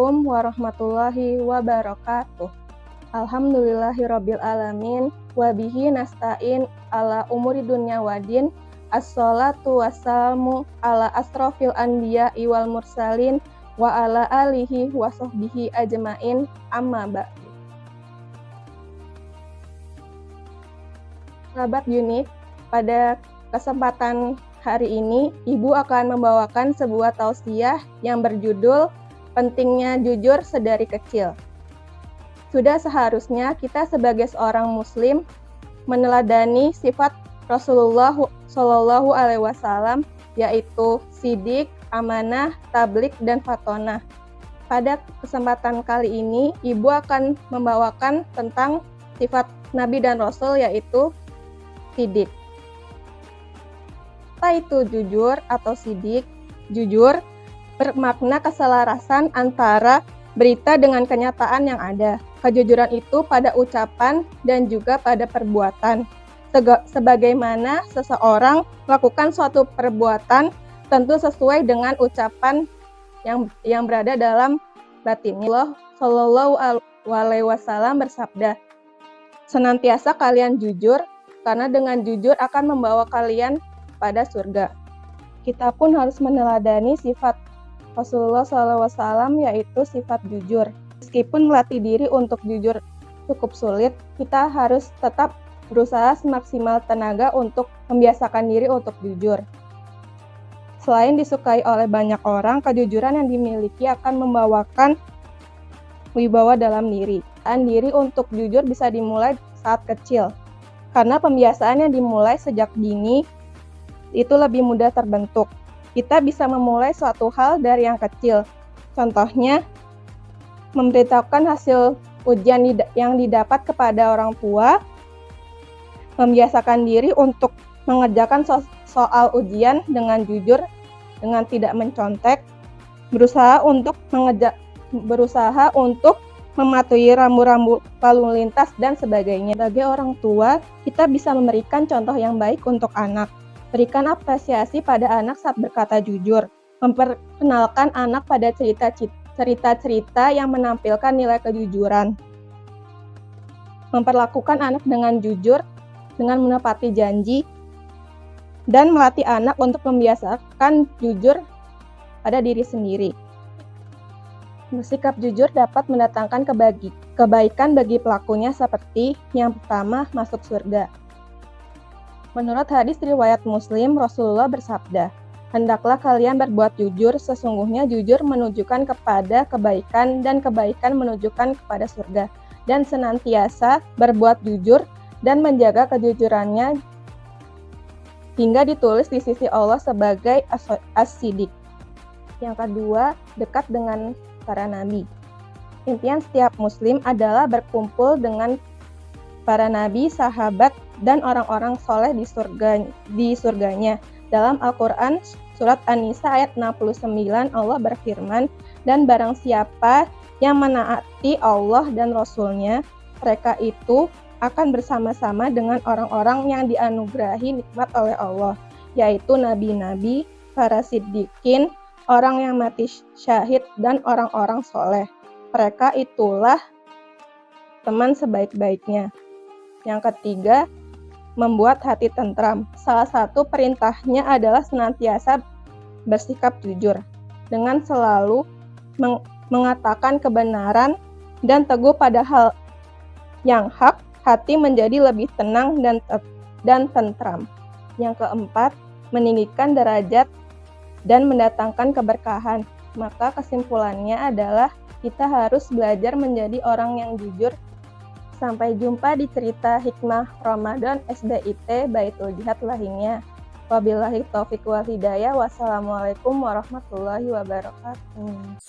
Assalamualaikum warahmatullahi wabarakatuh. Alhamdulillahirabbil alamin wa bihi nasta'in ala umuri dunya wadin. Assalatu wassalamu ala asrofil anbiya'i wal mursalin wa ala alihi wa sahbihi ajmain, amma ba'du. Sahabat Unik, pada kesempatan hari ini Ibu akan membawakan sebuah tausiah yang berjudul Pentingnya Jujur Sedari Kecil. Sudah seharusnya kita sebagai seorang muslim meneladani sifat Rasulullah Shallallahu Alaihi Wasallam, yaitu sidik, amanah, tablik, dan fatonah. Pada kesempatan kali ini, Ibu akan membawakan tentang sifat Nabi dan Rasul, yaitu sidik. Apa itu jujur atau sidik? Jujur bermakna keselarasan antara berita dengan kenyataan yang ada. Kejujuran itu pada ucapan dan juga pada perbuatan. Sebagaimana seseorang melakukan suatu perbuatan tentu sesuai dengan ucapan yang berada dalam batinnya. Allah Shallallahu Alaihi Wasallam bersabda, "Senantiasa kalian jujur, karena dengan jujur akan membawa kalian pada surga." Kita pun harus meneladani sifat Rasulullah SAW, yaitu sifat jujur. Meskipun melatih diri untuk jujur cukup sulit, kita harus tetap berusaha semaksimal tenaga untuk membiasakan diri untuk jujur. Selain disukai oleh banyak orang, kejujuran yang dimiliki akan membawakan wibawa dalam diri. Diri untuk jujur bisa dimulai saat kecil, karena pembiasaan yang dimulai sejak dini itu lebih mudah terbentuk. Kita bisa memulai suatu hal dari yang kecil. Contohnya, memberitahukan hasil ujian yang didapat kepada orang tua, membiasakan diri untuk mengerjakan soal ujian dengan jujur, dengan tidak mencontek, berusaha untuk mematuhi rambu-rambu lalu lintas, dan sebagainya. Sebagai orang tua, kita bisa memberikan contoh yang baik untuk anak. Berikan apresiasi pada anak saat berkata jujur. Memperkenalkan anak pada cerita-cerita yang menampilkan nilai kejujuran. Memperlakukan anak dengan jujur, dengan menepati janji, dan melatih anak untuk membiasakan jujur pada diri sendiri. Bersikap jujur dapat mendatangkan kebaikan bagi pelakunya, seperti yang pertama, masuk surga. Menurut hadis riwayat Muslim, Rasulullah bersabda, "Hendaklah kalian berbuat jujur, sesungguhnya jujur menunjukkan kepada kebaikan dan kebaikan menunjukkan kepada surga." Dan senantiasa berbuat jujur dan menjaga kejujurannya hingga ditulis di sisi Allah sebagai as-siddiq. Yang kedua, dekat dengan para nabi. Impian setiap muslim adalah berkumpul dengan para nabi, sahabat, dan orang-orang soleh di surganya. Dalam Al-Quran, surat An-Nisa ayat 69, Allah berfirman, "Dan barang siapa yang menaati Allah dan Rasul-Nya, mereka itu akan bersama-sama dengan orang-orang yang dianugerahi nikmat oleh Allah, yaitu nabi-nabi, para siddiqin, orang yang mati syahid, dan orang-orang soleh. Mereka itulah teman sebaik-baiknya." Yang ketiga, membuat hati tentram. Salah satu perintahnya adalah senantiasa bersikap jujur, dengan selalu mengatakan kebenaran dan teguh pada hal yang hak. Hati menjadi lebih tenang dan tentram. Yang keempat, meninggikan derajat dan mendatangkan keberkahan. Maka kesimpulannya adalah kita harus belajar menjadi orang yang jujur. Sampai jumpa di cerita hikmah Ramadan SDIT Baitul Jihad lainnya. Wabillahi taufiq wal hidayah. Wassalamualaikum warahmatullahi wabarakatuh.